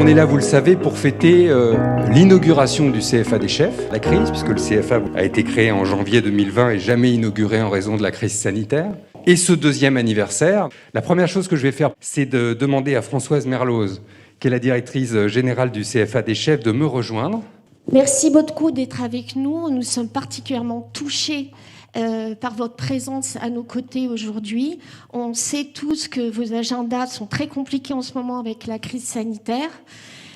est là, vous le savez, pour fêter l'inauguration du CFA des chefs, la crise, puisque le CFA a été créé en janvier 2020 et jamais inauguré en raison de la crise sanitaire. Et ce deuxième anniversaire, la première chose que je vais faire, c'est de demander à Françoise Merloz, qui est la directrice générale du CFA des chefs, de me rejoindre. Merci beaucoup d'être avec nous. Nous sommes particulièrement touchés par votre présence à nos côtés aujourd'hui. On sait tous que vos agendas sont très compliqués en ce moment avec la crise sanitaire,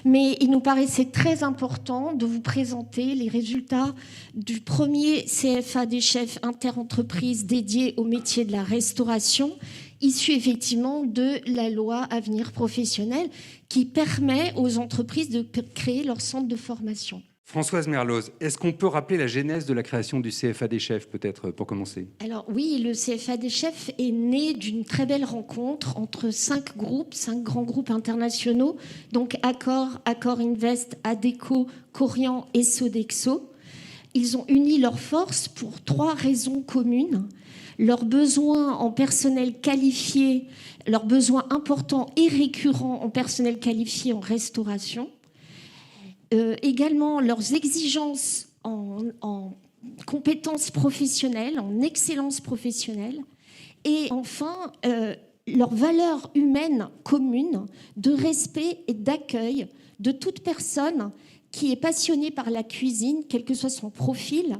mais il nous paraissait très important de vous présenter les résultats du premier CFA des chefs interentreprises dédié au métier de la restauration, issu effectivement de la loi Avenir Professionnel, qui permet aux entreprises de créer leur centre de formation. Françoise Merloz, est-ce qu'on peut rappeler la genèse de la création du CFA des chefs, peut-être, pour commencer ? Alors oui, le CFA des chefs est né d'une très belle rencontre entre 5 grands groupes internationaux, donc Accor Invest, Adecco, Corian et Sodexo. Ils ont uni leurs forces pour 3 raisons communes. Leurs besoins en personnel qualifié, leurs besoins importants et récurrents en personnel qualifié en restauration. Également leurs exigences en compétences professionnelles, en excellence professionnelle, et enfin leurs valeurs humaines communes de respect et d'accueil de toute personne qui est passionnée par la cuisine, quel que soit son profil,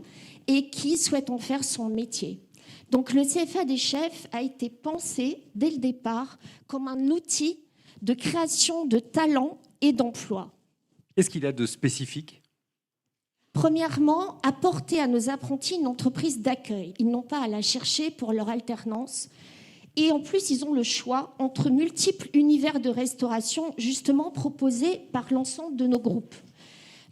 et qui souhaite en faire son métier. Donc le CFA des chefs a été pensé dès le départ comme un outil de création de talents et d'emplois. Qu'est-ce qu'il a de spécifique ? Premièrement, apporter à nos apprentis une entreprise d'accueil. Ils n'ont pas à la chercher pour leur alternance. Et en plus, ils ont le choix entre multiples univers de restauration, justement proposés par l'ensemble de nos groupes.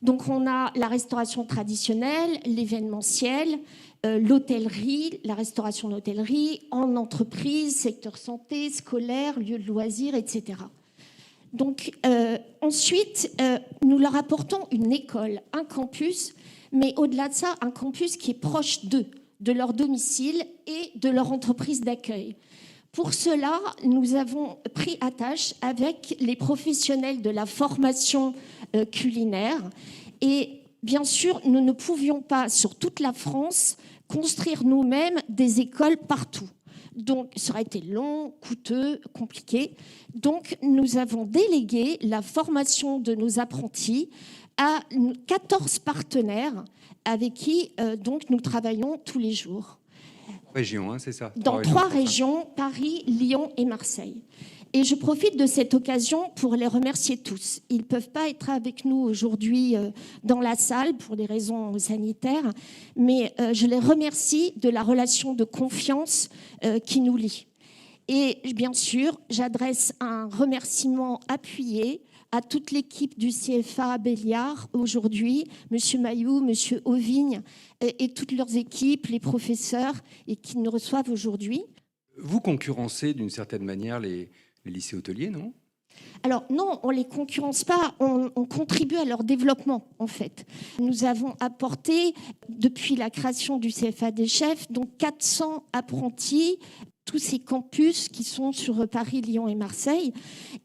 Donc on a la restauration traditionnelle, l'événementiel, l'hôtellerie, la restauration d'hôtellerie, en entreprise, secteur santé, scolaire, lieu de loisirs, etc. Donc ensuite, nous leur apportons une école, un campus, mais au-delà de ça, un campus qui est proche d'eux, de leur domicile et de leur entreprise d'accueil. Pour cela, nous avons pris attache avec les professionnels de la formation culinaire. Et bien sûr, nous ne pouvions pas, sur toute la France, construire nous-mêmes des écoles partout. Donc, ça aurait été long, coûteux, compliqué. Donc, nous avons délégué la formation de nos apprentis à 14 partenaires avec qui donc, nous travaillons tous les jours. Régions, hein, c'est ça. Dans 3 régions, Paris, Lyon et Marseille. Et je profite de cette occasion pour les remercier tous. Ils ne peuvent pas être avec nous aujourd'hui dans la salle pour des raisons sanitaires, mais je les remercie de la relation de confiance qui nous lie. Et bien sûr, j'adresse un remerciement appuyé à toute l'équipe du CFA Béliard aujourd'hui, M. Mailloux, M. Auvigne et toutes leurs équipes, les professeurs et qui nous reçoivent aujourd'hui. Vous concurrencez d'une certaine manière les lycées hôteliers, non ? Alors non, on ne les concurrence pas, on contribue à leur développement en fait. Nous avons apporté, depuis la création du CFA des chefs, donc 400 apprentis, tous ces campus qui sont sur Paris, Lyon et Marseille,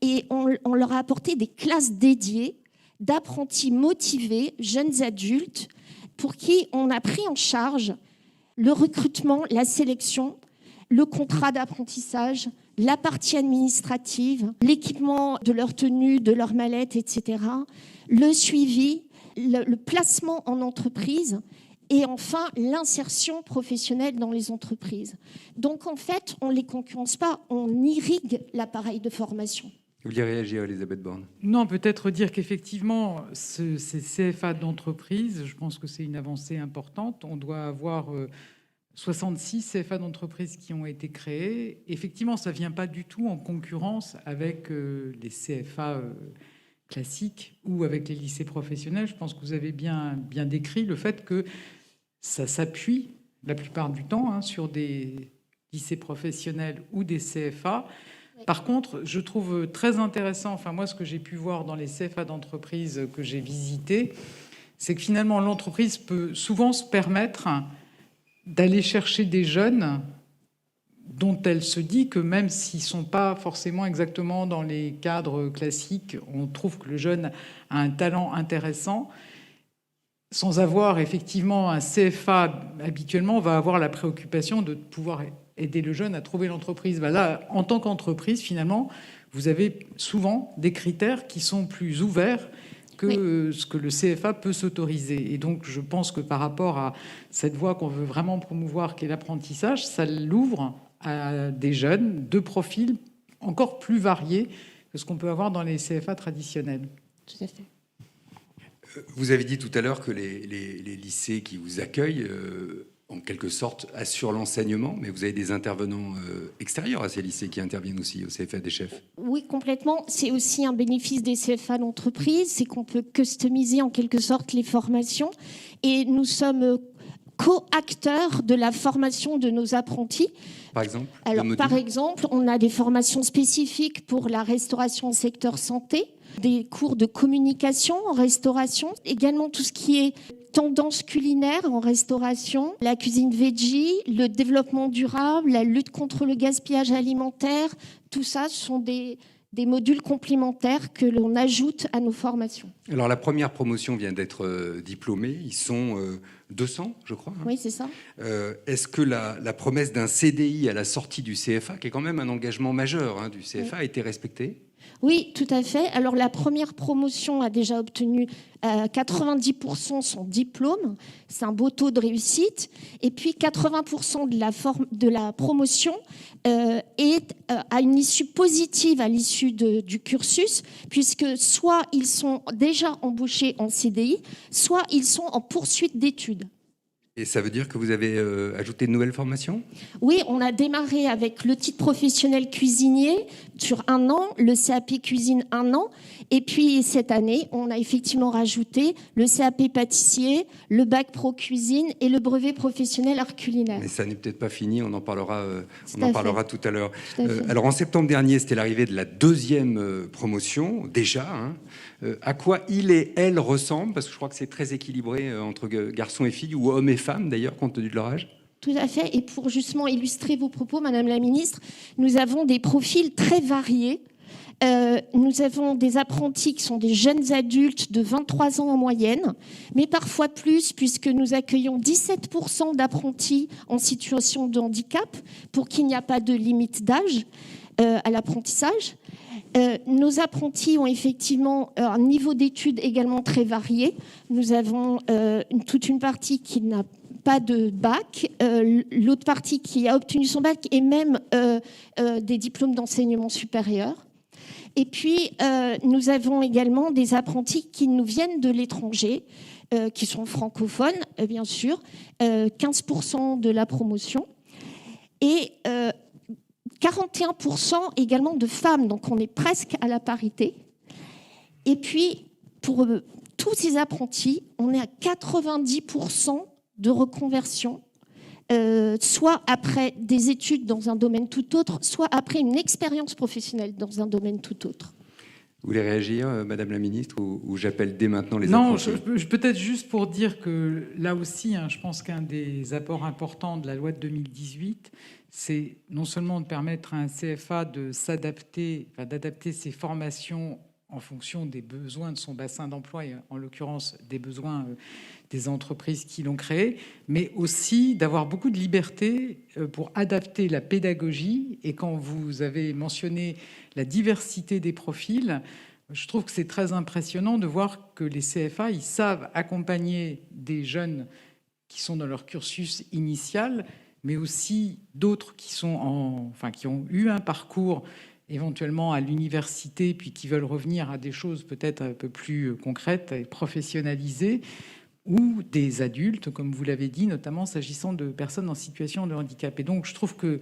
et on leur a apporté des classes dédiées d'apprentis motivés, jeunes adultes, pour qui on a pris en charge le recrutement, la sélection, le contrat d'apprentissage, la partie administrative, l'équipement de leur tenue, de leur mallette, etc., le suivi, le placement en entreprise et enfin l'insertion professionnelle dans les entreprises. Donc en fait, on ne les concurrence pas, on irrigue l'appareil de formation. Vous vouliez réagir, Elisabeth Borne ? Non, peut-être dire qu'effectivement, ces CFA d'entreprise, je pense que c'est une avancée importante. On doit avoir 66 CFA d'entreprise qui ont été créés. Effectivement, ça ne vient pas du tout en concurrence avec les CFA classiques ou avec les lycées professionnels. Je pense que vous avez bien décrit le fait que ça s'appuie la plupart du temps sur des lycées professionnels ou des CFA. Par contre, je trouve très intéressant, enfin moi, ce que j'ai pu voir dans les CFA d'entreprise que j'ai visités, c'est que finalement, l'entreprise peut souvent se permettre d'aller chercher des jeunes dont elle se dit que même s'ils ne sont pas forcément exactement dans les cadres classiques, on trouve que le jeune a un talent intéressant. Sans avoir effectivement un CFA, habituellement, on va avoir la préoccupation de pouvoir aider le jeune à trouver l'entreprise. Là, en tant qu'entreprise, finalement, vous avez souvent des critères qui sont plus ouverts que ce que le CFA peut s'autoriser. Et donc, je pense que par rapport à cette voie qu'on veut vraiment promouvoir, qui est l'apprentissage, ça l'ouvre à des jeunes de profils encore plus variés que ce qu'on peut avoir dans les CFA traditionnels. Tout à fait. Vous avez dit tout à l'heure que les lycées qui vous accueillent, en quelque sorte, assurent l'enseignement, mais vous avez des intervenants extérieurs à ces lycées qui interviennent aussi au CFA des chefs. Oui, complètement. C'est aussi un bénéfice des CFA d'entreprise, c'est qu'on peut customiser en quelque sorte les formations. Et nous sommes co-acteurs de la formation de nos apprentis. Par exemple, par exemple, on a des formations spécifiques pour la restauration au secteur santé, des cours de communication en restauration, également tout ce qui est tendance culinaire en restauration, la cuisine veggie, le développement durable, la lutte contre le gaspillage alimentaire. Tout ça sont des modules complémentaires que l'on ajoute à nos formations. Alors la première promotion vient d'être diplômée, ils sont 200 je crois. Oui, c'est ça. Est-ce que la promesse d'un CDI à la sortie du CFA, qui est quand même un engagement majeur du CFA, a été respectée ? Oui, tout à fait. Alors la première promotion a déjà obtenu 90% son diplôme. C'est un beau taux de réussite. Et puis 80% de la promotion a une issue positive à l'issue du cursus, puisque soit ils sont déjà embauchés en CDI, soit ils sont en poursuite d'études. Et ça veut dire que vous avez ajouté de nouvelles formations ? Oui, on a démarré avec le titre professionnel cuisinier sur 1 an, le CAP cuisine 1 an. Et puis cette année, on a effectivement rajouté le CAP pâtissier, le bac pro cuisine et le brevet professionnel art culinaire. Mais ça n'est peut-être pas fini, on en parlera tout à l'heure. Alors en septembre dernier, c'était l'arrivée de la 2e promotion, déjà. À quoi il et elle ressemblent ? Parce que je crois que c'est très équilibré entre garçons et filles, ou hommes et femmes d'ailleurs, compte tenu de leur âge. Tout à fait. Et pour justement illustrer vos propos, Madame la Ministre, nous avons des profils très variés. Nous avons des apprentis qui sont des jeunes adultes de 23 ans en moyenne, mais parfois plus, puisque nous accueillons 17% d'apprentis en situation de handicap, pour qu'il n'y a pas de limite d'âge à l'apprentissage. Nos apprentis ont effectivement un niveau d'études également très varié. Nous avons toute une partie qui n'a pas de bac, l'autre partie qui a obtenu son bac et même des diplômes d'enseignement supérieur. Et puis, nous avons également des apprentis qui nous viennent de l'étranger, qui sont francophones, bien sûr, 15% de la promotion. Et 41% également de femmes, donc on est presque à la parité. Et puis, pour tous ces apprentis, on est à 90% de reconversion, soit après des études dans un domaine tout autre, soit après une expérience professionnelle dans un domaine tout autre. Vous voulez réagir, Madame la Ministre, ou j'appelle dès maintenant les apprentis ? Non, peut-être juste pour dire que là aussi, je pense qu'un des apports importants de la loi de 2018, c'est non seulement de permettre à un CFA de s'adapter, d'adapter ses formations en fonction des besoins de son bassin d'emploi, et en l'occurrence des besoins des entreprises qui l'ont créé, mais aussi d'avoir beaucoup de liberté pour adapter la pédagogie. Et quand vous avez mentionné la diversité des profils, je trouve que c'est très impressionnant de voir que les CFA, ils savent accompagner des jeunes qui sont dans leur cursus initial, mais aussi d'autres qui ont eu un parcours éventuellement à l'université, puis qui veulent revenir à des choses peut-être un peu plus concrètes et professionnalisées, ou des adultes, comme vous l'avez dit, notamment s'agissant de personnes en situation de handicap. Et donc, je trouve que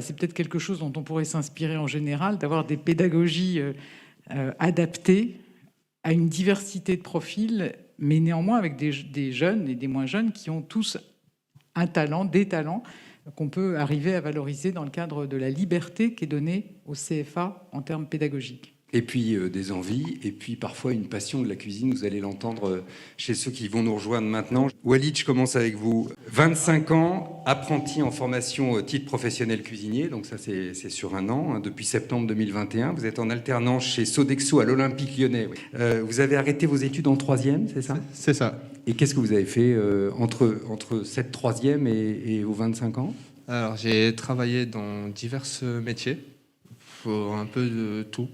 c'est peut-être quelque chose dont on pourrait s'inspirer en général, d'avoir des pédagogies adaptées à une diversité de profils, mais néanmoins avec des jeunes et des moins jeunes qui ont tous un talent, des talents, qu'on peut arriver à valoriser dans le cadre de la liberté qui est donnée au CFA en termes pédagogiques. Et puis des envies, et puis parfois une passion de la cuisine. Vous allez l'entendre chez ceux qui vont nous rejoindre maintenant. Walid, je commence avec vous. 25 ans, apprenti en formation titre professionnel cuisinier, donc ça c'est sur un an, hein, depuis septembre 2021. Vous êtes en alternance chez Sodexo à l'Olympique Lyonnais. Oui. Vous avez arrêté vos études en troisième, c'est ça ? C'est ça. Et qu'est-ce que vous avez fait entre cette troisième et vos 25 ans ? Alors, j'ai travaillé dans divers métiers, pour un peu de tout.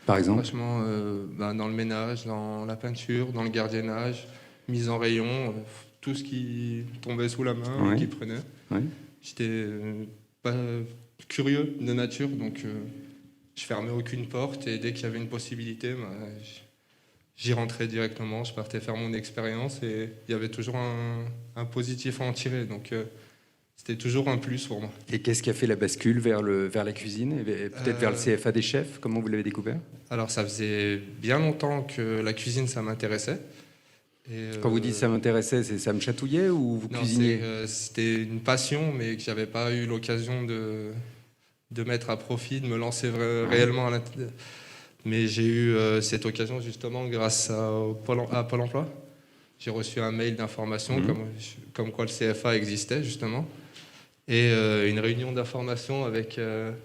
Par exemple ? Franchement, dans le ménage, dans la peinture, dans le gardiennage, mise en rayon, tout ce qui tombait sous la main, Ouais. qui prenait. Ouais. J'étais pas curieux de nature, donc je fermais aucune porte et dès qu'il y avait une possibilité, j'y rentrais directement, je partais faire mon expérience et il y avait toujours un positif à en tirer. Donc c'était toujours un plus pour moi. Et qu'est-ce qui a fait la bascule vers la cuisine et peut-être vers le CFA des chefs ? Comment vous l'avez découvert ? Alors ça faisait bien longtemps que la cuisine, ça m'intéressait. Et, Quand vous dites ça m'intéressait, ça me chatouillait ou vous non, cuisiniez ? c'était une passion, mais que j'avais pas eu l'occasion de mettre à profit, de me lancer réellement à l'intérieur. Mais j'ai eu cette occasion justement grâce à Pôle emploi. J'ai reçu un mail d'information comme quoi le CFA existait justement. Et une réunion d'information avec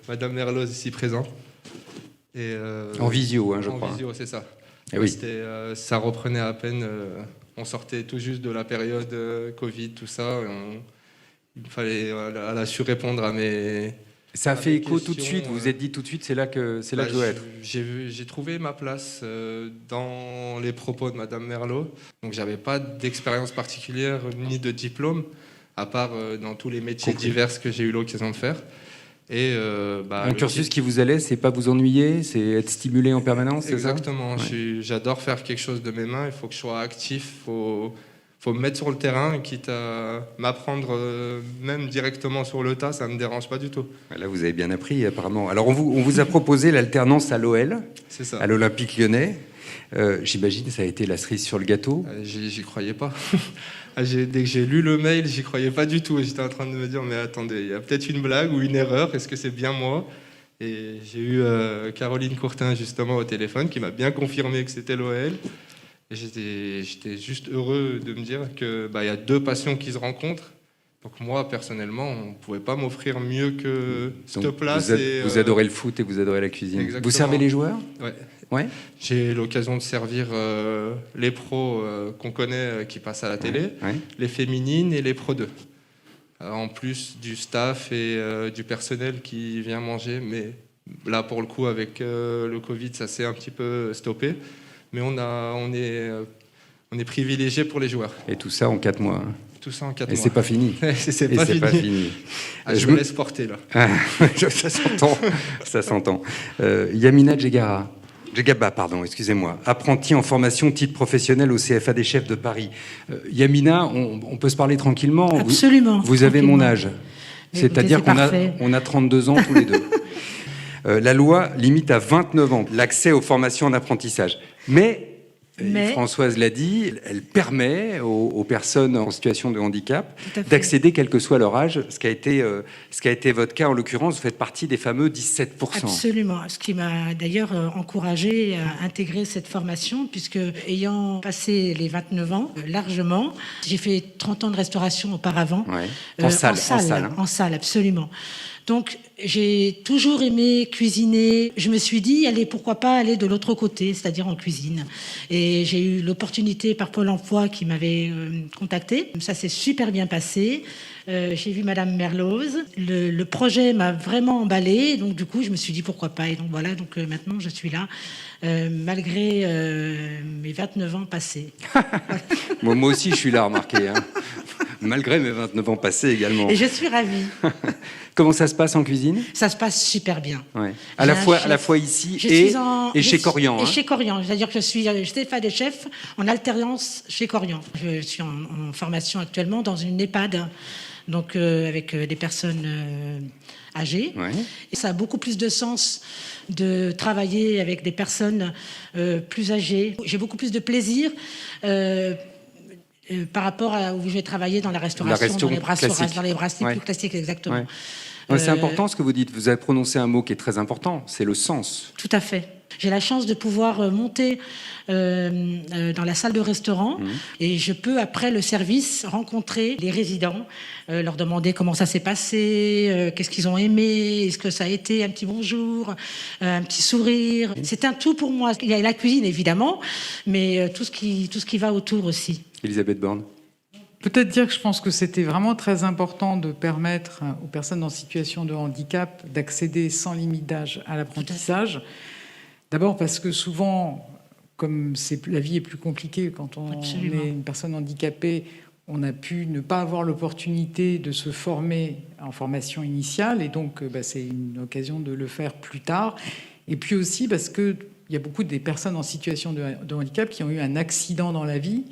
Madame Merloz ici présente. Et, En visio, hein, je crois. En visio, c'est ça. Eh oui. Ça reprenait à peine. On sortait tout juste de la période Covid, tout ça. Elle a su répondre à mes... Ça a fait écho questions, tout de suite. Vous vous êtes dit tout de suite, c'est là que je dois être. J'ai trouvé ma place dans les propos de Madame Merlot. Donc j'avais pas d'expérience particulière ni de diplôme, à part dans tous les métiers divers que j'ai eu l'occasion de faire. Et un cursus qui vous allait, c'est pas vous ennuyer, c'est être stimulé en permanence, c'est ça ? Exactement. Ouais. J'adore faire quelque chose de mes mains. Il faut que je sois actif. Faut me mettre sur le terrain, quitte à m'apprendre même directement sur le tas, ça ne me dérange pas du tout. Là, vous avez bien appris, apparemment. Alors, on vous a proposé l'alternance à l'OL, c'est ça, à l'Olympique Lyonnais. J'imagine que ça a été la cerise sur le gâteau. J'y croyais pas. Dès que j'ai lu le mail, j'y croyais pas du tout. J'étais en train de me dire, mais attendez, il y a peut-être une blague ou une erreur, est-ce que c'est bien moi ? Et j'ai eu Caroline Courtin, justement, au téléphone, qui m'a bien confirmé que c'était l'OL. Et j'étais juste heureux de me dire qu'il y a deux passions qui se rencontrent. Donc moi, personnellement, on ne pouvait pas m'offrir mieux que cette place. Vous adorez le foot et vous adorez la cuisine. Exactement. Vous servez les joueurs ? Ouais. J'ai l'occasion de servir les pros qu'on connaît qui passent à la télé, les féminines et les Pro 2. En plus du staff et du personnel qui vient manger. Mais là, pour le coup, avec le Covid, ça s'est un petit peu stoppé. Mais on est privilégié pour les joueurs. Et tout ça en 4 mois. Tout ça en 4 mois. Et mois. c'est pas fini. c'est pas fini. Je me laisse porter là. Ça s'entend. Yamina Djegaba, excusez-moi, apprenti en formation titre professionnel au CFA des chefs de Paris. Yamina, on peut se parler tranquillement ? Absolument. Vous avez mon âge. C'est-à-dire qu'on a 32 ans tous les deux. La loi limite à 29 ans l'accès aux formations en apprentissage. Mais Françoise l'a dit, elle permet aux personnes en situation de handicap d'accéder quel que soit leur âge, ce qui a été votre cas en l'occurrence. Vous faites partie des fameux 17%. Absolument, ce qui m'a d'ailleurs encouragée à intégrer cette formation, puisque ayant passé les 29 ans largement, j'ai fait 30 ans de restauration auparavant. En salle, absolument. Donc, j'ai toujours aimé cuisiner. Je me suis dit, allez, pourquoi pas aller de l'autre côté, c'est-à-dire en cuisine. Et j'ai eu l'opportunité par Pôle emploi qui m'avait contactée. Ça s'est super bien passé. J'ai vu Madame Merloz. Le projet m'a vraiment emballée. Donc, du coup, je me suis dit, pourquoi pas. Et donc, voilà. Donc, maintenant, je suis là, malgré mes 29 ans passés. Moi aussi, je suis là, remarquez. Malgré mes 29 ans passés également. Et je suis ravie. Comment ça se passe en cuisine ? Ça se passe super bien. Ouais. À la fois ici et chez Corian. Et chez Corian. C'est-à-dire que je suis CFA des chefs en alternance chez Corian. Je suis en formation actuellement dans une EHPAD, donc avec des personnes âgées. Ouais. Et ça a beaucoup plus de sens de travailler avec des personnes plus âgées. J'ai beaucoup plus de plaisir par rapport à où je vais travailler dans la restauration, dans les brasseries plus classiques, exactement. Ouais. C'est important ce que vous dites. Vous avez prononcé un mot qui est très important, c'est le sens. Tout à fait. J'ai la chance de pouvoir monter dans la salle de restaurant et je peux, après le service, rencontrer les résidents, leur demander comment ça s'est passé, qu'est-ce qu'ils ont aimé, est-ce que ça a été un petit bonjour, un petit sourire. C'est un tout pour moi. Il y a la cuisine, évidemment, mais tout ce qui va autour aussi. Elisabeth Borne. Peut-être dire que je pense que c'était vraiment très important de permettre aux personnes en situation de handicap d'accéder sans limite d'âge à l'apprentissage. D'abord parce que souvent, comme la vie est plus compliquée quand on est une personne handicapée, on a pu ne pas avoir l'opportunité de se former en formation initiale et donc c'est une occasion de le faire plus tard. Et puis aussi parce qu'il y a beaucoup des personnes en situation de handicap qui ont eu un accident dans la vie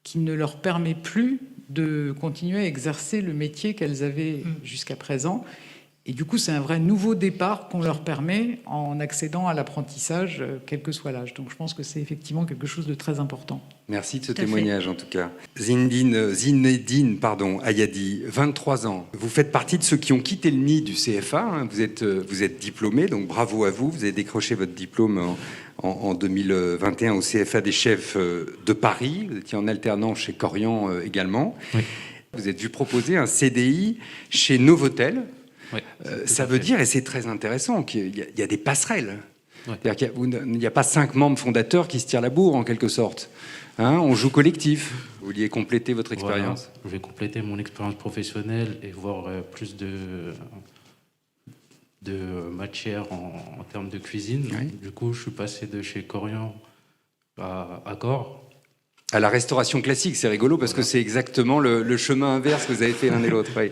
qui ne leur permet plus de continuer à exercer le métier qu'elles avaient jusqu'à présent. Et du coup, c'est un vrai nouveau départ qu'on leur permet en accédant à l'apprentissage, quel que soit l'âge. Donc je pense que c'est effectivement quelque chose de très important. Merci de ce témoignage, en tout cas. Zinedine Ayadi, 23 ans. Vous faites partie de ceux qui ont quitté le nid du CFA. Hein. Vous êtes diplômé, donc bravo à vous. Vous avez décroché votre diplôme en 2021 au CFA des chefs de Paris. Vous étiez en alternance chez Korian également. Oui. Vous êtes vu proposer un CDI chez Novotel. Oui, ça veut dire, et c'est très intéressant, qu'il y a des passerelles. Ouais. C'est-à-dire qu'il n'y a pas 5 membres fondateurs qui se tirent la bourre, en quelque sorte. Hein, on joue collectif. Vous vouliez compléter votre expérience. Voilà, je vais compléter mon expérience professionnelle et voir plus de matière en termes de cuisine. Oui. Du coup, je suis passé de chez Korian à Corps. À la restauration classique, c'est rigolo parce que c'est exactement le chemin inverse que vous avez fait l'un et l'autre. Oui.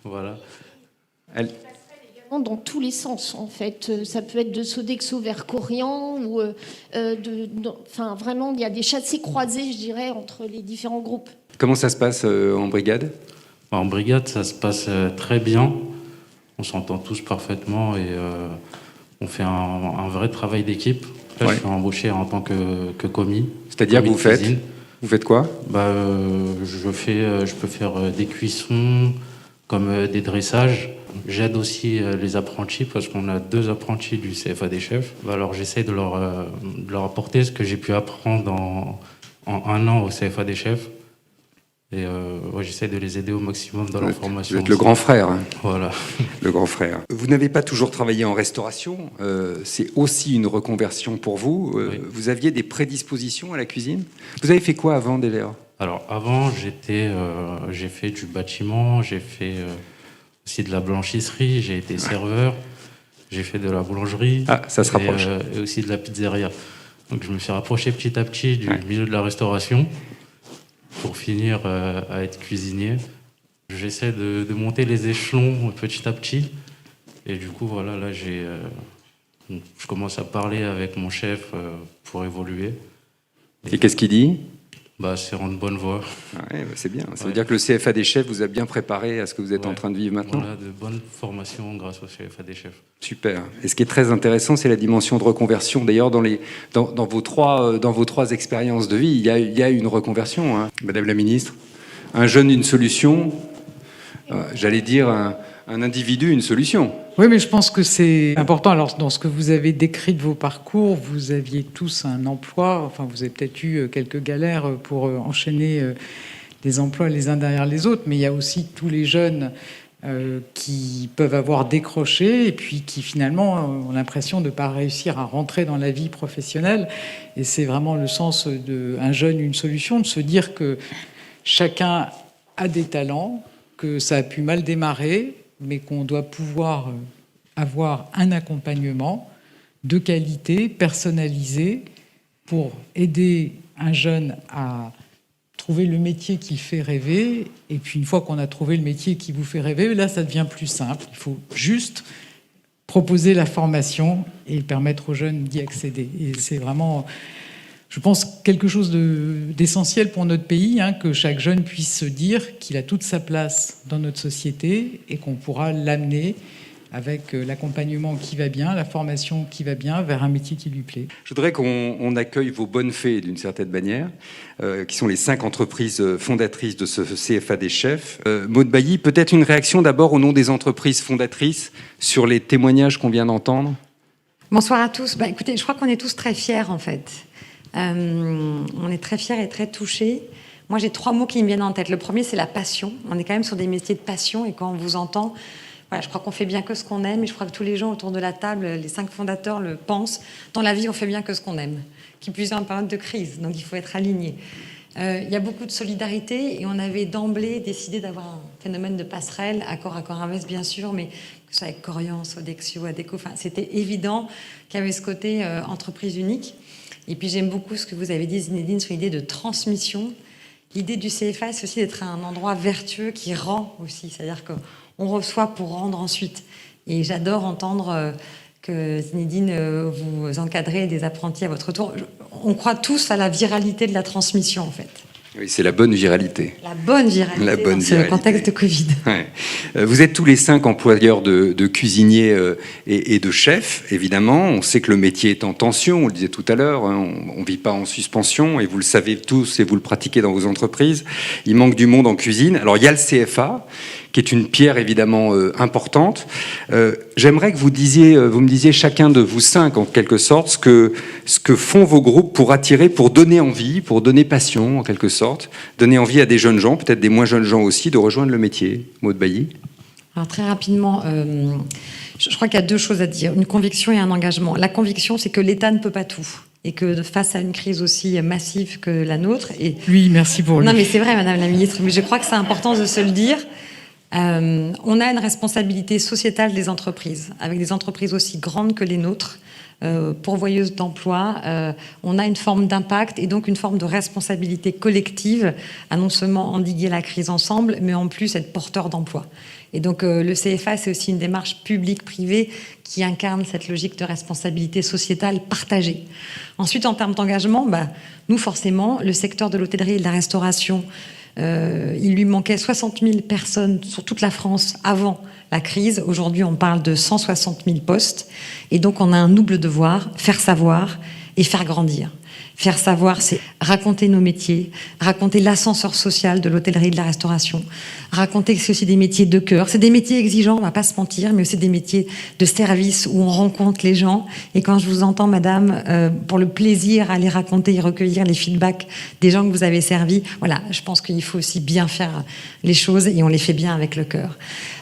Voilà. Dans tous les sens, en fait. Ça peut être de Sodexo vers Korian ou vraiment, il y a des chassés croisés, je dirais, entre les différents groupes. Comment ça se passe en brigade ? En brigade, ça se passe très bien. On s'entend tous parfaitement et on fait un vrai travail d'équipe. Là, je suis embauché en tant que commis. C'est-à-dire que vous faites quoi ? Je peux faire des cuissons, comme des dressages. J'aide aussi les apprentis parce qu'on a 2 apprentis du CFA des chefs. Alors j'essaie de leur apporter ce que j'ai pu apprendre en 1 an au CFA des chefs. Et j'essaie de les aider au maximum dans leur formation. Vous êtes le grand frère. Hein. Voilà. Le grand frère. Vous n'avez pas toujours travaillé en restauration. C'est aussi une reconversion pour vous. Oui. Vous aviez des prédispositions à la cuisine. Vous avez fait quoi avant, d'ailleurs ? Alors avant, j'ai fait du bâtiment, j'ai fait aussi de la blanchisserie, j'ai été serveur, j'ai fait de la boulangerie. Ah, ça se rapproche. Et aussi de la pizzeria. Donc je me suis rapproché petit à petit du milieu de la restauration pour finir à être cuisinier. J'essaie de monter les échelons petit à petit. Et du coup, voilà, là, je commence à parler avec mon chef pour évoluer. Et qu'est-ce qu'il dit ? C'est en bonne voie. C'est bien. Ça veut dire que le CFA des chefs vous a bien préparé à ce que vous êtes en train de vivre maintenant. Voilà, de bonnes formations grâce au CFA des chefs. Super. Et ce qui est très intéressant, c'est la dimension de reconversion. D'ailleurs, dans vos 3 expériences de vie, il y a une reconversion. Hein. Madame la ministre, un jeune, une solution. J'allais dire un individu, une solution. Oui, mais je pense que c'est important. Alors, dans ce que vous avez décrit de vos parcours, vous aviez tous un emploi. Enfin, vous avez peut-être eu quelques galères pour enchaîner les emplois les uns derrière les autres. Mais il y a aussi tous les jeunes qui peuvent avoir décroché et puis qui, finalement, ont l'impression de ne pas réussir à rentrer dans la vie professionnelle. Et c'est vraiment le sens d'un jeune, une solution, de se dire que chacun a des talents, que ça a pu mal démarrer, mais qu'on doit pouvoir avoir un accompagnement de qualité, personnalisé, pour aider un jeune à trouver le métier qui fait rêver. Et puis une fois qu'on a trouvé le métier qui vous fait rêver, là, ça devient plus simple. Il faut juste proposer la formation et permettre aux jeunes d'y accéder. Et c'est vraiment, je pense, quelque chose d'essentiel pour notre pays, que chaque jeune puisse se dire qu'il a toute sa place dans notre société et qu'on pourra l'amener avec l'accompagnement qui va bien, la formation qui va bien, vers un métier qui lui plaît. Je voudrais qu'on accueille vos bonnes fées d'une certaine manière, qui sont les 5 entreprises fondatrices de ce CFA des chefs. Maud Bailly, peut-être une réaction d'abord au nom des entreprises fondatrices sur les témoignages qu'on vient d'entendre. Bonsoir à tous. Écoutez, je crois qu'on est tous très fiers en fait. On est très fiers et très touchés. Moi, j'ai 3 mots qui me viennent en tête. Le premier, c'est la passion. On est quand même sur des métiers de passion et quand on vous entend, voilà, je crois qu'on fait bien que ce qu'on aime et je crois que tous les gens autour de la table, les 5 fondateurs le pensent. Dans la vie, on fait bien que ce qu'on aime, qui plus est en période de crise, donc il faut être aligné. Il y a beaucoup de solidarité et on avait d'emblée décidé d'avoir un phénomène de passerelle, Accor Invest bien sûr, mais que ce soit avec Corian, Sodexo, Adecco, c'était évident qu'il y avait ce côté entreprise unique. Et puis j'aime beaucoup ce que vous avez dit, Zinedine, sur l'idée de transmission. L'idée du CFA, c'est aussi d'être un endroit vertueux qui rend aussi, c'est-à-dire qu'on reçoit pour rendre ensuite. Et j'adore entendre que Zinedine, vous encadrez des apprentis à votre tour. On croit tous à la viralité de la transmission, en fait. Oui, c'est la bonne viralité. La bonne viralité, c'est le contexte de Covid. Ouais. Vous êtes tous les 5 employeurs de cuisiniers et de chefs, évidemment. On sait que le métier est en tension, on le disait tout à l'heure, hein, on ne vit pas en suspension, et vous le savez tous, et vous le pratiquez dans vos entreprises. Il manque du monde en cuisine. Alors, il y a le CFA, qui est une pierre évidemment importante. J'aimerais que vous me disiez chacun de vous 5, en quelque sorte, ce que font vos groupes pour attirer, pour donner envie, pour donner passion, en quelque sorte, donner envie à des jeunes gens, peut-être des moins jeunes gens aussi, de rejoindre le métier. Maud Bailly. Alors très rapidement, je crois qu'il y a 2 choses à dire, une conviction et un engagement. La conviction, c'est que l'État ne peut pas tout. Et que face à une crise aussi massive que la nôtre... Et... Oui, merci pour lui. Non, mais c'est vrai, Madame la Ministre, mais je crois que c'est important de se le dire. On a une responsabilité sociétale des entreprises, avec des entreprises aussi grandes que les nôtres, pourvoyeuses d'emplois. On a une forme d'impact et donc une forme de responsabilité collective à non seulement endiguer la crise ensemble, mais en plus être porteur d'emplois. Et donc le CFA, c'est aussi une démarche publique-privée qui incarne cette logique de responsabilité sociétale partagée. Ensuite, en termes d'engagement, nous forcément, le secteur de l'hôtellerie et de la restauration, il lui manquait 60 000 personnes sur toute la France avant la crise. Aujourd'hui, on parle de 160 000 postes. Et donc, on a un double devoir, faire savoir et faire grandir. Faire savoir, c'est raconter nos métiers, raconter l'ascenseur social de l'hôtellerie et de la restauration, raconter que c'est aussi des métiers de cœur. C'est des métiers exigeants, on va pas se mentir, mais aussi des métiers de service où on rencontre les gens. Et quand je vous entends, madame, pour le plaisir à aller raconter et recueillir les feedbacks des gens que vous avez servis, voilà, je pense qu'il faut aussi bien faire les choses et on les fait bien avec le cœur.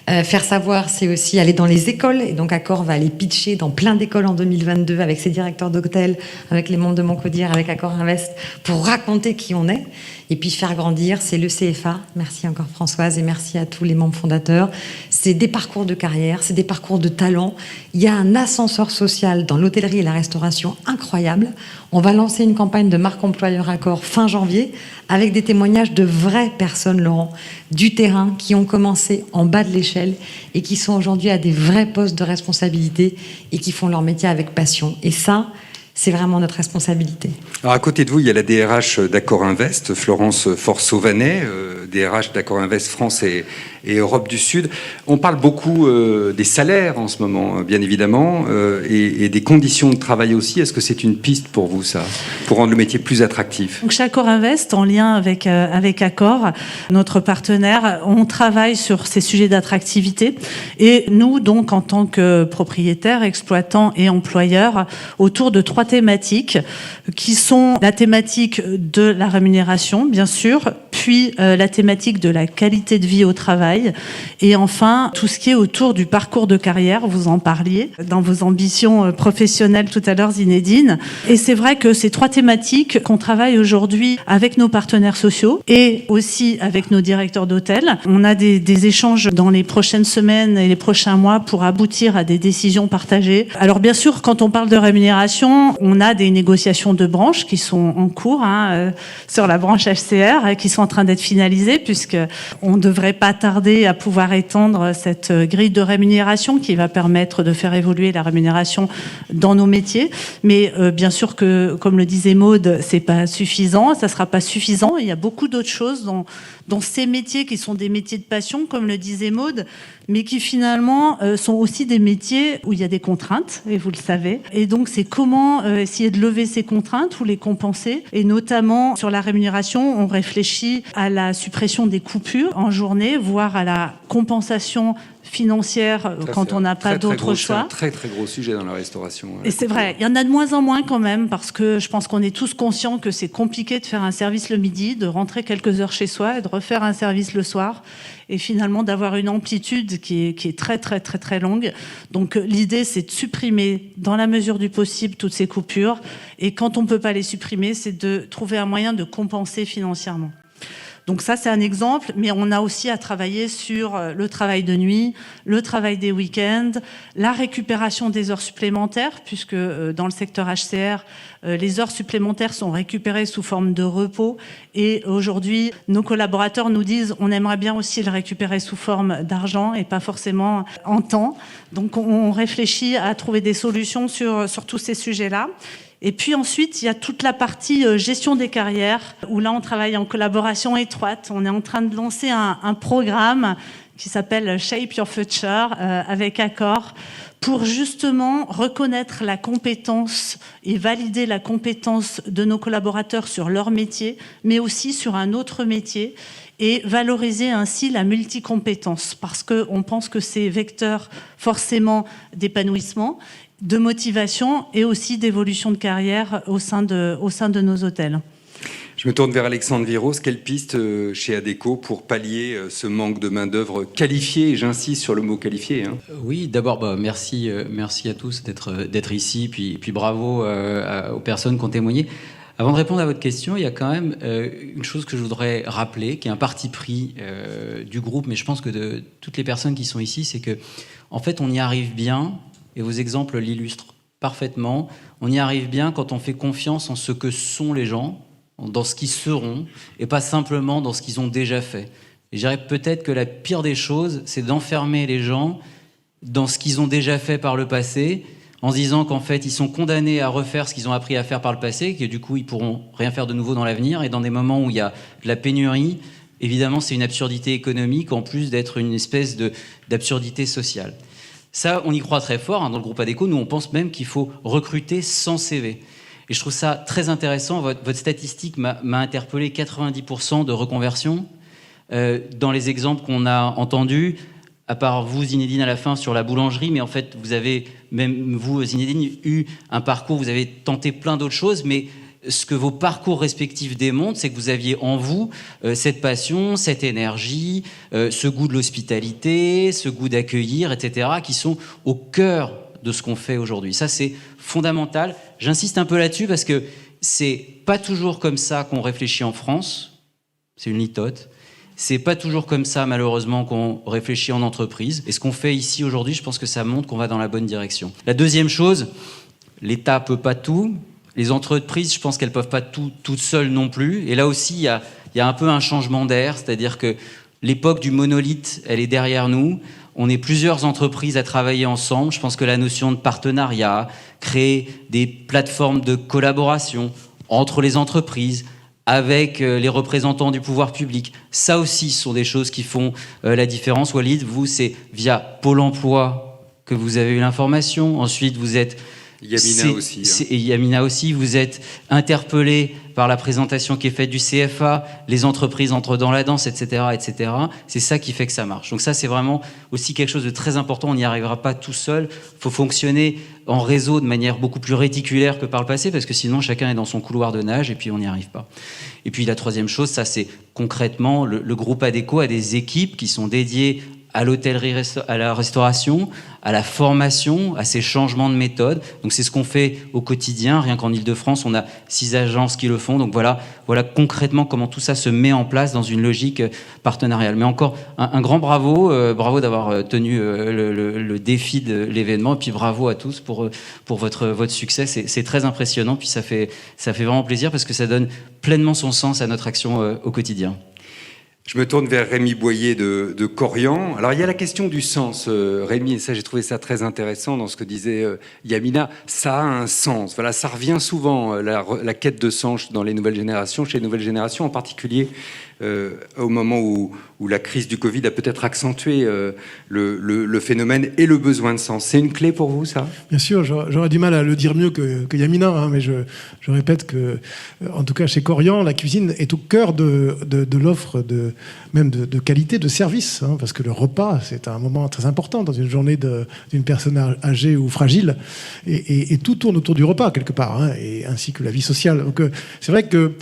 Faire savoir, c'est aussi aller dans les écoles. Et donc, Accor va aller pitcher dans plein d'écoles en 2022 avec ses directeurs d'hôtel, avec les membres de Moncodir, avec Accor Invest, pour raconter qui on est. Et puis, faire grandir, c'est le CFA. Merci encore Françoise et merci à tous les membres fondateurs. C'est des parcours de carrière, c'est des parcours de talent. Il y a un ascenseur social dans l'hôtellerie et la restauration incroyable. On va lancer une campagne de marque employeur Accor fin janvier avec des témoignages de vraies personnes, Laurent, du terrain, qui ont commencé en bas de l'échelle et qui sont aujourd'hui à des vrais postes de responsabilité et qui font leur métier avec passion. Et ça, c'est vraiment notre responsabilité. Alors à côté de vous, il y a la DRH d'Accor Invest, Florence Force-Sauvanet, DRH d'Accor Invest France et Europe du Sud. On parle beaucoup des salaires en ce moment, bien évidemment, et des conditions de travail aussi. Est-ce que c'est une piste pour vous, ça, pour rendre le métier plus attractif? Donc, chez Accor Invest, en lien avec Accor, notre partenaire, on travaille sur ces sujets d'attractivité. Et nous, donc, en tant que propriétaires, exploitants et employeurs, autour de 3 thématiques qui sont la thématique de la rémunération, bien sûr, puis la thématique de la qualité de vie au travail, et enfin tout ce qui est autour du parcours de carrière. Vous en parliez dans vos ambitions professionnelles tout à l'heure, Zinedine. Et c'est vrai que ces 3 thématiques qu'on travaille aujourd'hui avec nos partenaires sociaux et aussi avec nos directeurs d'hôtel. On a des échanges dans les prochaines semaines et les prochains mois pour aboutir à des décisions partagées. Alors bien sûr, quand on parle de rémunération, on a des négociations de branche qui sont en cours sur la branche HCR, qui sont en train d'être finalisées, puisque on ne devrait pas tarder tarder à pouvoir étendre cette grille de rémunération qui va permettre de faire évoluer la rémunération dans nos métiers. Mais bien sûr que, comme le disait Maude, c'est pas suffisant, ça sera pas suffisant. Il y a beaucoup d'autres choses dans ces métiers qui sont des métiers de passion, comme le disait Maude, mais qui finalement sont aussi des métiers où il y a des contraintes, et vous le savez. Et donc c'est comment essayer de lever ces contraintes ou les compenser. Et notamment sur la rémunération, on réfléchit à la suppression des coupures en journée, voire à la compensation financière quand on n'a pas d'autre choix. C'est un très gros sujet dans la restauration. Et c'est vrai, il y en a de moins en moins quand même, parce que je pense qu'on est tous conscients que c'est compliqué de faire un service le midi, de rentrer quelques heures chez soi et de refaire un service le soir, et finalement d'avoir une amplitude qui est très longue. Donc l'idée, c'est de supprimer dans la mesure du possible toutes ces coupures, et quand on ne peut pas les supprimer, c'est de trouver un moyen de compenser financièrement. Donc ça, c'est un exemple, mais on a aussi à travailler sur le travail de nuit, le travail des week-ends, la récupération des heures supplémentaires, puisque dans le secteur HCR, les heures supplémentaires sont récupérées sous forme de repos. Et aujourd'hui, nos collaborateurs nous disent on aimerait bien aussi le récupérer sous forme d'argent et pas forcément en temps. Donc on réfléchit à trouver des solutions sur tous ces sujets-là. Et puis ensuite, il y a toute la partie gestion des carrières, où là, on travaille en collaboration étroite. On est en train de lancer un programme qui s'appelle Shape Your Future avec Accor, pour justement reconnaître la compétence et valider la compétence de nos collaborateurs sur leur métier, mais aussi sur un autre métier, et valoriser ainsi la multicompétence, parce qu'on pense que c'est vecteur forcément d'épanouissement, de motivation et aussi d'évolution de carrière au sein de nos hôtels. Je me tourne vers Alexandre Viros. Quelle piste chez Adecco pour pallier ce manque de main-d'œuvre qualifiée, et j'insiste sur le mot qualifié, hein. Oui, d'abord, merci à tous d'être ici, puis bravo aux personnes qui ont témoigné. Avant de répondre à votre question, il y a quand même une chose que je voudrais rappeler, qui est un parti pris du groupe, mais je pense que de toutes les personnes qui sont ici, c'est que, en fait, on y arrive bien. Et vos exemples l'illustrent parfaitement. On y arrive bien quand on fait confiance en ce que sont les gens, dans ce qu'ils seront, et pas simplement dans ce qu'ils ont déjà fait. Et je dirais peut-être que la pire des choses, c'est d'enfermer les gens dans ce qu'ils ont déjà fait par le passé, en se disant qu'en fait, ils sont condamnés à refaire ce qu'ils ont appris à faire par le passé, que du coup, ils pourront rien faire de nouveau dans l'avenir. Et dans des moments où il y a de la pénurie, évidemment, c'est une absurdité économique, en plus d'être une espèce d'absurdité sociale. Ça, on y croit très fort, hein, dans le groupe Adecco. Nous, on pense même qu'il faut recruter sans CV. Et je trouve ça très intéressant. Votre statistique m'a interpellé, 90% de reconversion. Dans les exemples qu'on a entendus, à part vous, Zinedine, à la fin, sur la boulangerie, mais en fait, vous avez, même vous, Zinedine, eu un parcours, vous avez tenté plein d'autres choses, mais ce que vos parcours respectifs démontrent, c'est que vous aviez en vous cette passion, cette énergie, ce goût de l'hospitalité, ce goût d'accueillir, etc., qui sont au cœur de ce qu'on fait aujourd'hui. Ça, c'est fondamental. J'insiste un peu là-dessus parce que c'est pas toujours comme ça qu'on réfléchit en France. C'est une litote. C'est pas toujours comme ça, malheureusement, qu'on réfléchit en entreprise. Et ce qu'on fait ici aujourd'hui, je pense que ça montre qu'on va dans la bonne direction. La deuxième chose, l'État peut pas tout. Les entreprises, je pense qu'elles ne peuvent pas toutes seules non plus. Et là aussi, il y a un peu un changement d'air, c'est-à-dire que l'époque du monolithe, elle est derrière nous. On est plusieurs entreprises à travailler ensemble. Je pense que la notion de partenariat, créer des plateformes de collaboration entre les entreprises, avec les représentants du pouvoir public, ça aussi, ce sont des choses qui font la différence. Walid, vous, c'est via Pôle emploi que vous avez eu l'information. Ensuite, vous êtes... Yamina aussi. Et Yamina aussi, vous êtes interpellé par la présentation qui est faite du CFA, les entreprises entrent dans la danse, etc., etc. C'est ça qui fait que ça marche. Donc ça, c'est vraiment aussi quelque chose de très important. On n'y arrivera pas tout seul. Il faut fonctionner en réseau de manière beaucoup plus réticulaire que par le passé, parce que sinon, chacun est dans son couloir de nage et puis on n'y arrive pas. Et puis la troisième chose, ça c'est concrètement, le groupe Adecco a des équipes qui sont dédiées à l'hôtellerie, à la restauration, à la formation, à ces changements de méthode. Donc c'est ce qu'on fait au quotidien. Rien qu'en Ile-de-France, on a 6 agences qui le font. Donc voilà concrètement comment tout ça se met en place dans une logique partenariale. Mais encore un grand bravo, bravo d'avoir tenu le défi de l'événement. Et puis bravo à tous pour votre succès. C'est très impressionnant. Puis ça fait vraiment plaisir parce que ça donne pleinement son sens à notre action au quotidien. Je me tourne vers Rémi Boyer de Corian. Alors, il y a la question du sens, Rémi, et ça, j'ai trouvé ça très intéressant dans ce que disait Yamina. Ça a un sens. Voilà, ça revient souvent, la quête de sens dans les nouvelles générations, chez les nouvelles générations en particulier, au moment où la crise du Covid a peut-être accentué le phénomène et le besoin de sens. C'est une clé pour vous, ça ? Bien sûr, j'aurais du mal à le dire mieux que Yamina, hein, mais je répète que, en tout cas chez Corian, la cuisine est au cœur de l'offre même de qualité de service, hein, parce que le repas, c'est un moment très important dans une journée d'une personne âgée ou fragile, et tout tourne autour du repas, quelque part, hein, et ainsi que la vie sociale. Donc c'est vrai que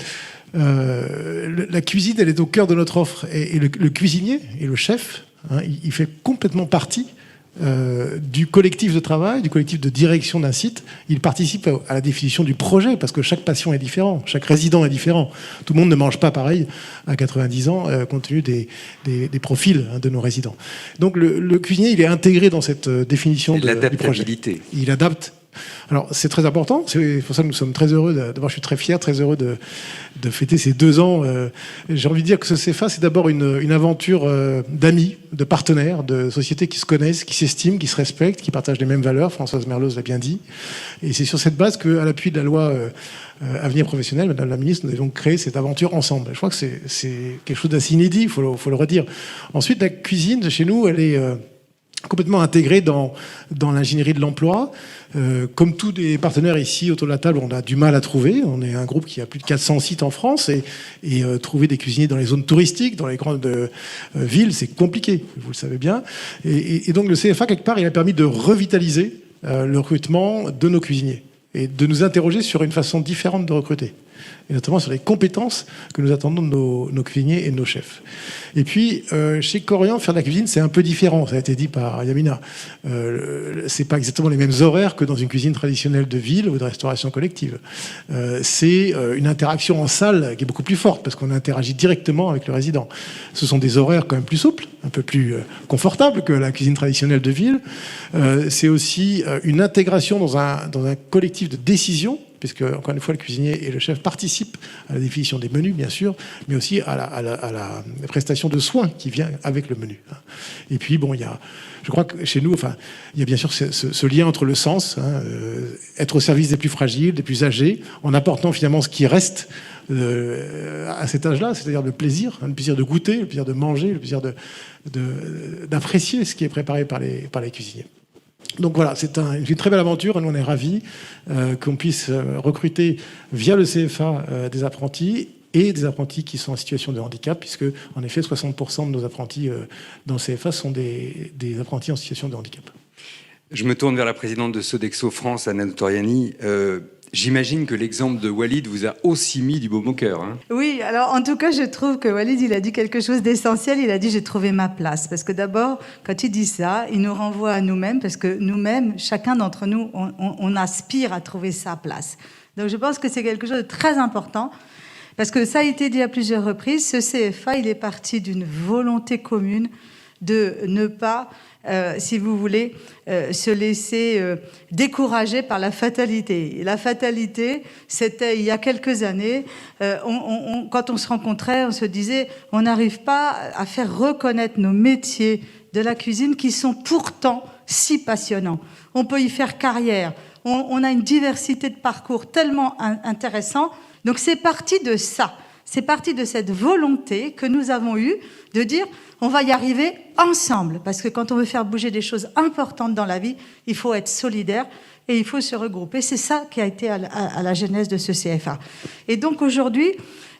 la cuisine, elle est au cœur de notre offre, et le cuisinier et le chef, hein, il fait complètement partie du collectif de travail, du collectif de direction d'un site. Il participe à la définition du projet, parce que chaque patient est différent, chaque résident est différent. Tout le monde ne mange pas pareil à 90 ans, compte tenu des profils, hein, de nos résidents. Donc le cuisinier, il est intégré dans cette définition du projet. L'adaptabilité. Il adapte. Alors, c'est très important. C'est pour ça que nous sommes très heureux. D'abord, je suis très fier, très heureux de fêter ces 2 ans. J'ai envie de dire que ce CFA, c'est d'abord une aventure d'amis, de partenaires, de sociétés qui se connaissent, qui s'estiment, qui se respectent, qui partagent les mêmes valeurs. Françoise Merloz l'a bien dit. Et c'est sur cette base qu'à l'appui de la loi Avenir Professionnel, Madame la Ministre, nous avons créé cette aventure ensemble. Je crois que c'est quelque chose d'assez inédit, il faut le redire. Ensuite, la cuisine, chez nous, elle est complètement intégrée dans l'ingénierie de l'emploi. Comme tous les partenaires ici autour de la table, on a du mal à trouver. On est un groupe qui a plus de 400 sites en France, et trouver des cuisiniers dans les zones touristiques, dans les grandes villes, c'est compliqué, vous le savez bien. Et donc le CFA, quelque part, il a permis de revitaliser le recrutement de nos cuisiniers et de nous interroger sur une façon différente de recruter, et notamment sur les compétences que nous attendons de nos cuisiniers et de nos chefs. Et puis, chez Corian, faire de la cuisine, c'est un peu différent. Ça a été dit par Yamina. C'est pas exactement les mêmes horaires que dans une cuisine traditionnelle de ville ou de restauration collective. C'est une interaction en salle qui est beaucoup plus forte, parce qu'on interagit directement avec le résident. Ce sont des horaires quand même plus souples, un peu plus confortables que la cuisine traditionnelle de ville. C'est aussi une intégration dans un collectif de décision, puisque, encore une fois, le cuisinier et le chef participent à la définition des menus, bien sûr, mais aussi à la prestation de soins qui vient avec le menu. Et puis, bon, je crois que chez nous, enfin, il y a bien sûr ce lien entre le sens, hein, être au service des plus fragiles, des plus âgés, en apportant finalement ce qui reste à cet âge-là, c'est-à-dire le plaisir de goûter, le plaisir de manger, le plaisir d'apprécier ce qui est préparé par les cuisiniers. Donc voilà, c'est une très belle aventure, et nous on est ravis qu'on puisse recruter via le CFA des apprentis, et des apprentis qui sont en situation de handicap, puisque en effet 60% de nos apprentis dans le CFA sont des apprentis en situation de handicap. Je me tourne vers la présidente de Sodexo France, Anna Notoriani. J'imagine que l'exemple de Walid vous a aussi mis du baume au cœur. Hein. Oui, alors en tout cas, je trouve que Walid, il a dit quelque chose d'essentiel. Il a dit « j'ai trouvé ma place ». Parce que d'abord, quand il dit ça, il nous renvoie à nous-mêmes, parce que nous-mêmes, chacun d'entre nous, on aspire à trouver sa place. Donc je pense que c'est quelque chose de très important, parce que ça a été dit à plusieurs reprises, ce CFA, il est parti d'une volonté commune de ne pas... si vous voulez, se laisser décourager par la fatalité. Et la fatalité, c'était il y a quelques années, quand on se rencontrait, on se disait, on n'arrive pas à faire reconnaître nos métiers de la cuisine qui sont pourtant si passionnants. On peut y faire carrière. On a une diversité de parcours tellement intéressant. Donc c'est parti de ça. C'est parti de cette volonté que nous avons eue de dire on va y arriver ensemble. Parce que quand on veut faire bouger des choses importantes dans la vie, il faut être solidaire et il faut se regrouper. C'est ça qui a été à la genèse de ce CFA. Et donc aujourd'hui,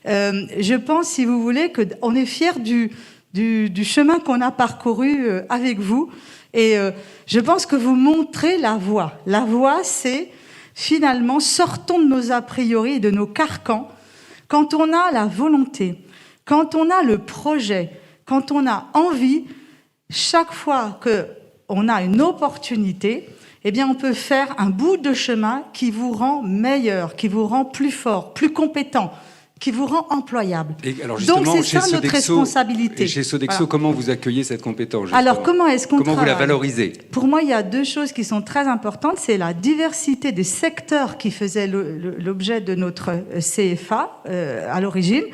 je pense, si vous voulez, qu'on est fiers du chemin qu'on a parcouru avec vous. Et je pense que vous montrez la voie. La voie, c'est finalement, sortons de nos a priori et de nos carcans. Quand on a la volonté, quand on a le projet, quand on a envie, chaque fois qu'on a une opportunité, eh bien, on peut faire un bout de chemin qui vous rend meilleur, qui vous rend plus fort, plus compétent, qui vous rend employable. Et alors donc, c'est ça notre responsabilité. Et chez Sodexo, voilà. Comment vous accueillez cette compétence justement? Alors, comment est-ce qu'on travaille? Comment vous la valorisez? Pour moi, il y a deux choses qui sont très importantes. C'est la diversité des secteurs qui faisaient l'objet de notre CFA à l'origine.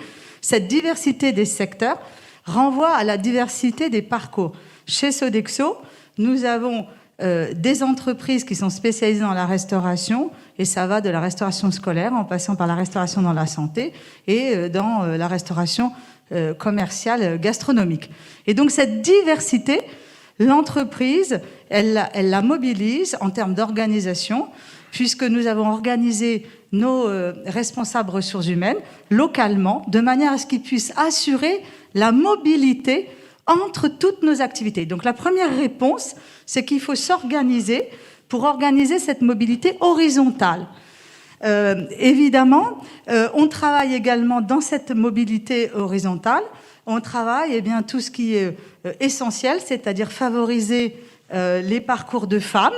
Cette diversité des secteurs renvoie à la diversité des parcours. Chez Sodexo, nous avons des entreprises qui sont spécialisées dans la restauration, et ça va de la restauration scolaire en passant par la restauration dans la santé et dans la restauration commerciale gastronomique. Et donc cette diversité, l'entreprise, elle la mobilise en termes d'organisation, puisque nous avons organisé nos responsables ressources humaines localement, de manière à ce qu'ils puissent assurer la mobilité entre toutes nos activités. Donc la première réponse, c'est qu'il faut s'organiser pour organiser cette mobilité horizontale. Évidemment, on travaille également dans cette mobilité horizontale, on travaille tout ce qui est essentiel, c'est-à-dire favoriser les parcours de femmes,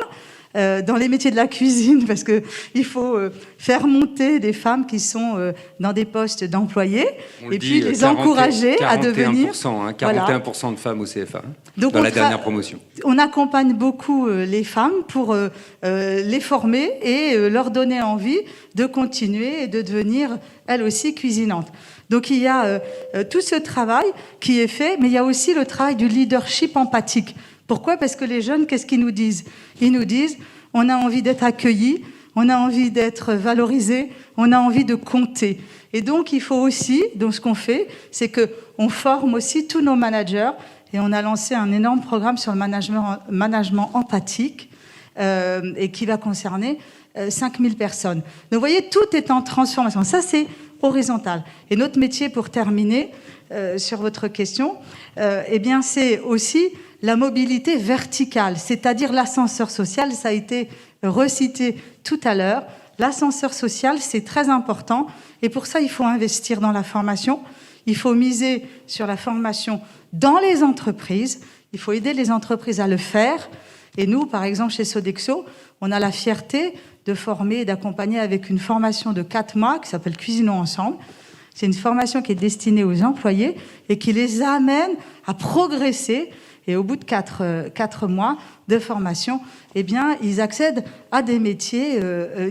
dans les métiers de la cuisine, parce qu'il faut faire monter des femmes qui sont dans des postes d'employés, et puis les encourager à devenir... 41% de femmes au CFA, donc dans la dernière promotion. On accompagne beaucoup les femmes pour les former et leur donner envie de continuer et de devenir, elles aussi, cuisinantes. Donc il y a tout ce travail qui est fait, mais il y a aussi le travail du leadership empathique. Pourquoi ? Parce que les jeunes, qu'est-ce qu'ils nous disent ? Ils nous disent, on a envie d'être accueillis, on a envie d'être valorisés, on a envie de compter. Et donc, il faut aussi, donc ce qu'on fait, c'est qu'on forme aussi tous nos managers, et on a lancé un énorme programme sur le management empathique, et qui va concerner 5000 personnes. Donc, vous voyez, tout est en transformation. Ça, c'est horizontal. Et notre métier, pour terminer sur votre question, c'est aussi la mobilité verticale, c'est-à-dire l'ascenseur social. Ça a été recité tout à l'heure. L'ascenseur social, c'est très important. Et pour ça, il faut investir dans la formation. Il faut miser sur la formation dans les entreprises. Il faut aider les entreprises à le faire. Et nous, par exemple, chez Sodexo, on a la fierté de former et d'accompagner avec une formation de 4 mois qui s'appelle Cuisinons ensemble. C'est une formation qui est destinée aux employés et qui les amène à progresser. Et au bout de 4 mois de formation, ils accèdent à des métiers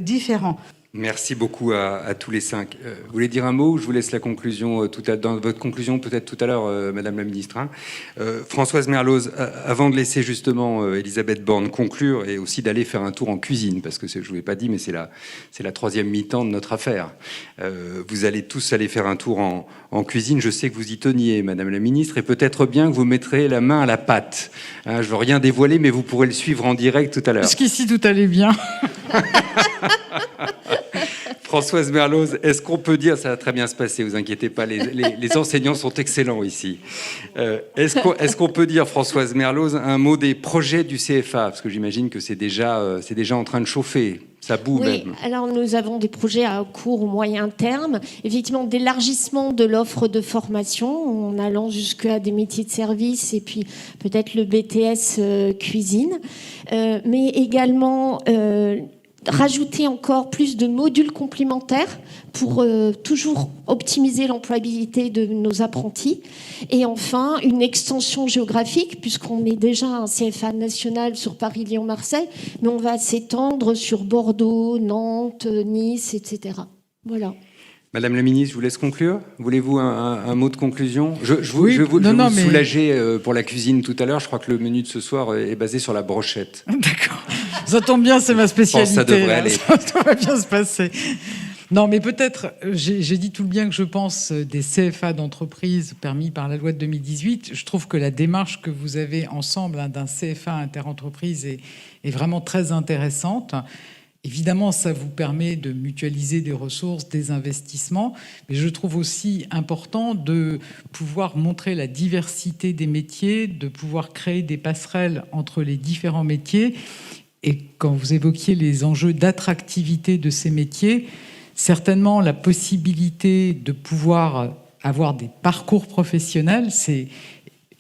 différents. Merci beaucoup à tous les 5. Vous voulez dire un mot ou je vous laisse la conclusion dans votre conclusion peut-être tout à l'heure, Madame la Ministre. Françoise Merloz, avant de laisser justement Elisabeth Borne conclure et aussi d'aller faire un tour en cuisine, parce que je ne vous l'ai pas dit, mais c'est la troisième mi-temps de notre affaire. Vous allez tous aller faire un tour en cuisine. Je sais que vous y teniez, Madame la Ministre, et peut-être bien que vous mettrez la main à la pâte. Je ne veux rien dévoiler, mais vous pourrez le suivre en direct tout à l'heure. Jusqu'ici, tout allait bien. Françoise Merloz, est-ce qu'on peut dire, ça va très bien se passer, vous inquiétez pas, les enseignants sont excellents ici. Est-ce qu'on peut dire, Françoise Merloz, un mot des projets du CFA ? Parce que j'imagine que c'est déjà en train de chauffer. Ça boue oui, même. Alors nous avons des projets à court ou moyen terme, effectivement d'élargissement de l'offre de formation en allant jusqu'à des métiers de service et puis peut-être le BTS cuisine, mais également rajouter encore plus de modules complémentaires pour toujours optimiser l'employabilité de nos apprentis. Et enfin, une extension géographique, puisqu'on est déjà un CFA national sur Paris, Lyon, Marseille, mais on va s'étendre sur Bordeaux, Nantes, Nice, etc. Voilà. Madame la Ministre, je vous laisse conclure. Voulez-vous un mot de conclusion ? Je vais vous soulager pour la cuisine tout à l'heure. Je crois que le menu de ce soir est basé sur la brochette. D'accord. Ça tombe bien, c'est ma spécialité. Je pense que ça devrait aller. Ça va bien se passer. Non, mais peut-être, j'ai dit tout le bien que je pense des CFA d'entreprise permis par la loi de 2018. Je trouve que la démarche que vous avez ensemble d'un CFA interentreprise est vraiment très intéressante. Évidemment, ça vous permet de mutualiser des ressources, des investissements, mais je trouve aussi important de pouvoir montrer la diversité des métiers, de pouvoir créer des passerelles entre les différents métiers. Et quand vous évoquiez les enjeux d'attractivité de ces métiers, certainement la possibilité de pouvoir avoir des parcours professionnels, c'est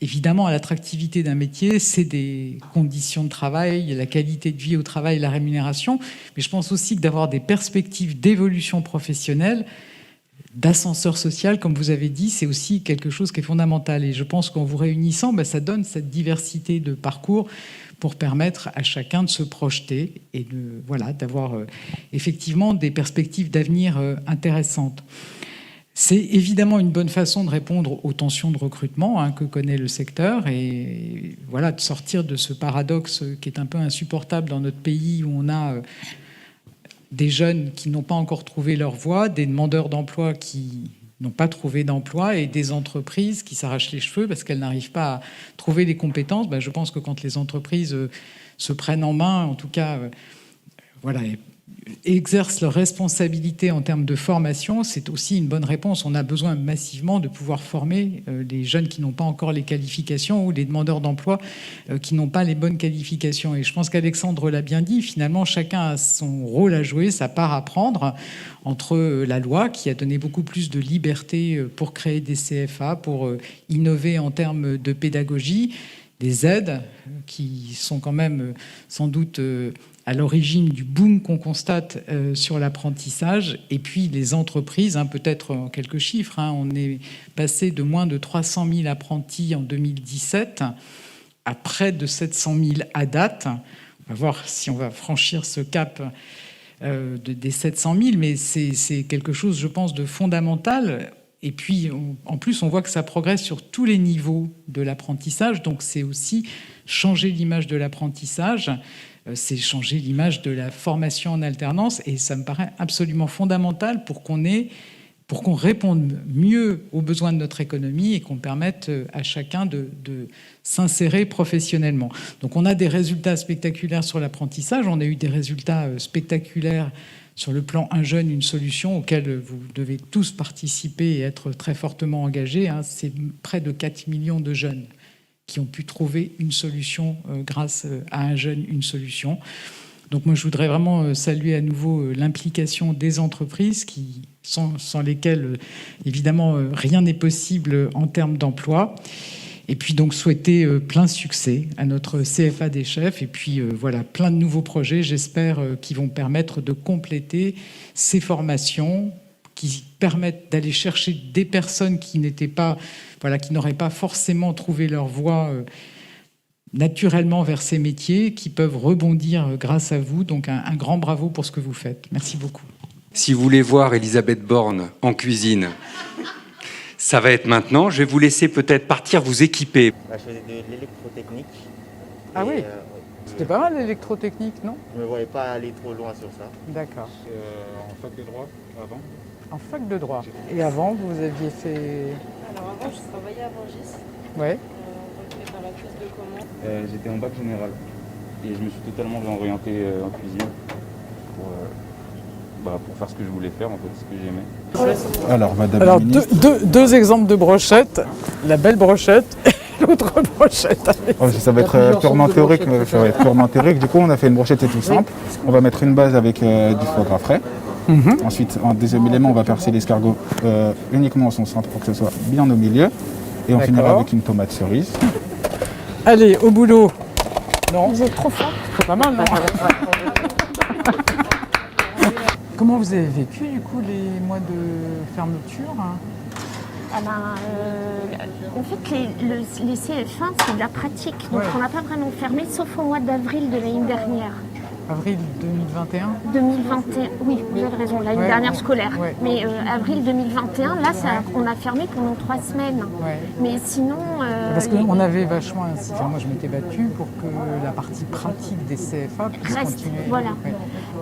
évidemment à l'attractivité d'un métier, c'est des conditions de travail, la qualité de vie au travail, la rémunération, mais je pense aussi que d'avoir des perspectives d'évolution professionnelle, d'ascenseur social, comme vous avez dit, c'est aussi quelque chose qui est fondamental. Et je pense qu'en vous réunissant, ça donne cette diversité de parcours pour permettre à chacun de se projeter et d'avoir effectivement des perspectives d'avenir intéressantes. C'est évidemment une bonne façon de répondre aux tensions de recrutement que connaît le secteur et voilà, de sortir de ce paradoxe qui est un peu insupportable dans notre pays où on a des jeunes qui n'ont pas encore trouvé leur voie, des demandeurs d'emploi qui n'ont pas trouvé d'emploi et des entreprises qui s'arrachent les cheveux parce qu'elles n'arrivent pas à trouver les compétences. Je pense que quand les entreprises se prennent en main, en tout cas, voilà, exercent leurs responsabilités en termes de formation, c'est aussi une bonne réponse. On a besoin massivement de pouvoir former les jeunes qui n'ont pas encore les qualifications ou les demandeurs d'emploi qui n'ont pas les bonnes qualifications. Et je pense qu'Alexandre l'a bien dit, finalement, chacun a son rôle à jouer, sa part à prendre entre la loi qui a donné beaucoup plus de liberté pour créer des CFA, pour innover en termes de pédagogie, des aides qui sont quand même sans doute à l'origine du boom qu'on constate sur l'apprentissage, et puis les entreprises, peut-être en quelques chiffres, on est passé de moins de 300 000 apprentis en 2017 à près de 700 000 à date. On va voir si on va franchir ce cap des 700 000, mais c'est quelque chose, je pense, de fondamental. Et puis, en plus, on voit que ça progresse sur tous les niveaux de l'apprentissage, donc c'est aussi changer l'image de l'apprentissage, c'est changer l'image de la formation en alternance, et ça me paraît absolument fondamental pour qu'on réponde mieux aux besoins de notre économie et qu'on permette à chacun de s'insérer professionnellement. Donc on a des résultats spectaculaires sur l'apprentissage, on a eu des résultats spectaculaires sur le plan Un jeune, une solution, auquel vous devez tous participer et être très fortement engagés. C'est près de 4 millions de jeunes qui ont pu trouver une solution grâce à Un jeune, une solution. Donc moi, je voudrais vraiment saluer à nouveau l'implication des entreprises sans lesquelles, évidemment, rien n'est possible en termes d'emploi. Et puis donc souhaiter plein succès à notre CFA des chefs. Et puis voilà, plein de nouveaux projets, j'espère, qui vont permettre de compléter ces formations, qui permettent d'aller chercher des personnes qui n'auraient pas forcément trouvé leur voie naturellement vers ces métiers, qui peuvent rebondir grâce à vous. Donc un grand bravo pour ce que vous faites. Merci beaucoup. Si vous voulez voir Elisabeth Borne en cuisine, ça va être maintenant. Je vais vous laisser peut-être partir vous équiper. Je faisais de l'électrotechnique. Ah oui, c'était pas mal l'électrotechnique, non? Je ne me voyais pas aller trop loin sur ça. D'accord. En fac de droit, avant. En fac de droit. Et avant, vous aviez fait... Alors avant, je travaillais à Rungis. Ouais. Dans la classe de commande. J'étais en bac général. Et je me suis totalement réorienté en cuisine pour faire ce que je voulais faire, en fait, ce que j'aimais. Alors, madame la ministre... deux exemples de brochettes. La belle brochette et l'autre brochette. Ça va être purement théorique. Du coup, on a fait une brochette, c'est tout simple. On va mettre une base avec du foie gras frais. Ensuite, en deuxième élément, on va percer l'escargot uniquement en son centre pour que ce soit bien au milieu. Et on finira avec une tomate cerise. Allez, au boulot. Non, vous êtes trop fort. C'est pas mal, non? Comment vous avez vécu, du coup, les mois de fermeture? En fait, les CF1, c'est de la pratique. Donc, on n'a pas vraiment fermé, sauf au mois d'avril de l'année dernière. Avril 2021 2021, oui, vous avez raison, l'année dernière scolaire. Ouais. Mais avril 2021, là, on a fermé pendant 3 semaines. Ouais. Mais sinon... Parce qu'on avait vachement insisté, moi je m'étais battue pour que la partie pratique des CFA puisse continuer. Voilà. Ouais.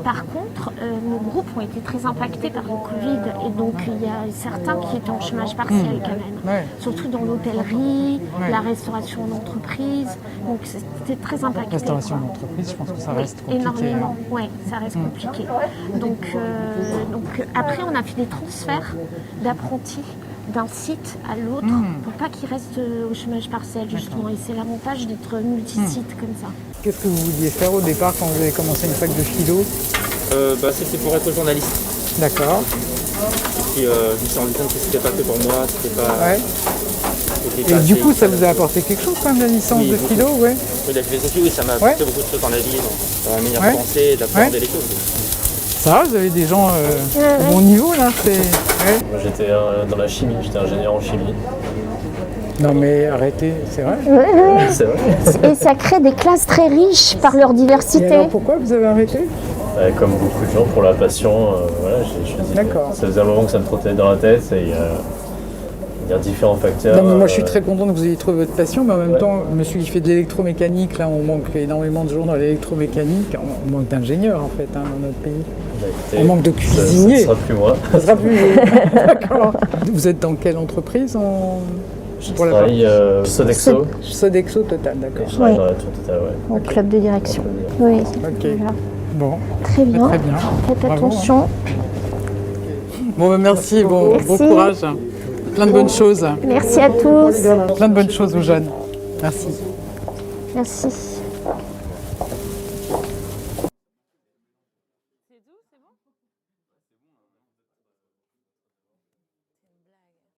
Par contre, nos groupes ont été très impactés par le Covid. Et donc, il y a certains qui étaient en chômage partiel quand même. Ouais. Surtout dans l'hôtellerie, la restauration d'entreprise. Donc, c'était très impacté. Restauration d'entreprise, je pense que ça reste compliqué. Énormément, oui, ça reste compliqué. Donc après, on a fait des transferts d'apprentis d'un site à l'autre pour pas qu'ils restent au chômage partiel, justement. Et c'est l'avantage d'être multi-site comme ça. Qu'est-ce que vous vouliez faire au départ quand vous avez commencé une fac de philo? C'était pour être journaliste. D'accord. Et puis je me suis rendu compte que c'était pas que pour moi, c'était pas... Ouais. Et du coup, ça vous a apporté quelque chose quand même, la licence de philo? Oui, la philosophie, ça m'a apporté beaucoup de choses dans la vie, dans la manière de penser et d'appréhender les choses. Ça va, vous avez des gens au bon niveau là? Moi j'étais dans la chimie, j'étais ingénieur en chimie. Non mais arrêtez, c'est vrai? C'est vrai. Et ça crée des classes très riches par leur diversité. Et alors pourquoi vous avez arrêté? Comme beaucoup de gens, pour la passion, voilà, je dis, D'accord. ça faisait un moment que ça me trottait dans la tête et il y a différents facteurs. Non, mais moi je suis très content que vous ayez trouvé votre passion, mais en même temps, monsieur qui fait de l'électromécanique, là on manque énormément de gens dans l'électromécanique, on manque d'ingénieurs en fait dans notre pays. Écoutez, On manque de cuisiniers. Ça sera plus moi. Ça sera plus vous. D'accord. Vous êtes dans quelle entreprise Je travaille Sodexo. Sodexo Total, d'accord. Je travaille dans la tour Total, ouais. Au club de direction. Oui. Ok. Voilà. Bon. Très bien. Très bien. Faites Bravo, attention. hein. Bon, ben, merci, bon Merci. courage. Plein de bonnes choses. Merci à tous. Plein de bonnes choses aux jeunes. Merci. Merci.